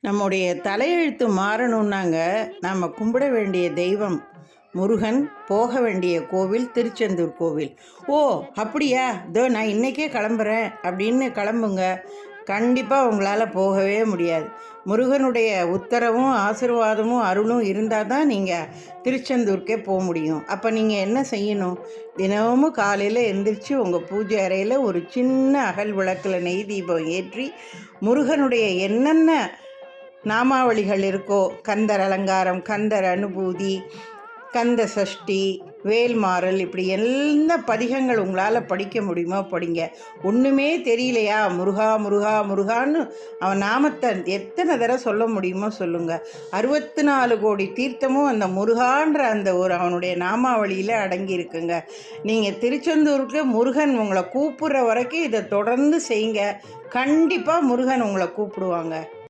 நம்முடைய தலையெழுத்து மாறணுன்னாங்க நாம் கும்பிட வேண்டிய தெய்வம் முருகன், போக வேண்டிய கோவில் திருச்செந்தூர் கோவில். ஓ அப்படியா, இதோ நான் இன்றைக்கே கிளம்புறேன் அப்படின்னு கிளம்புங்க. கண்டிப்பாக உங்களால் போகவே முடியாது. முருகனுடைய உத்தரவும் ஆசீர்வாதமும் அருளும் இருந்தால் தான் நீங்கள் திருச்செந்தூருக்கே போக முடியும். அப்போ நீங்கள் என்ன செய்யணும்? தினமும் காலையில் எந்திரிச்சு உங்கள் பூஜை அறையில் ஒரு சின்ன அகல் விளக்கில் நெய் தீபம் ஏற்றி முருகனுடைய என்னென்ன நாமாவளிகள் இருக்கோ, கந்தர் அலங்காரம், கந்தர் அனுபூதி, கந்த சஷ்டி, வேல்மாறல், இப்படி எந்த பதிகங்கள் உங்களால் படிக்க முடியுமோ படிங்க. ஒன்றுமே தெரியலையா, முருகா முருகா முருகான்னு அவன் நாமத்தை எத்தனை தடவை சொல்ல முடியுமோ சொல்லுங்கள். 64 கோடி தீர்த்தமும் அந்த முருகான்ற அந்த ஒரு அவனுடைய நாமாவளியில் அடங்கி இருக்குங்க. நீங்கள் திருச்செந்தூருக்கு முருகன் உங்களை கூப்பிட்ற வரைக்கும் இதை தொடர்ந்து செய்யுங்க. கண்டிப்பாக முருகன் உங்களை கூப்பிடுவாங்க.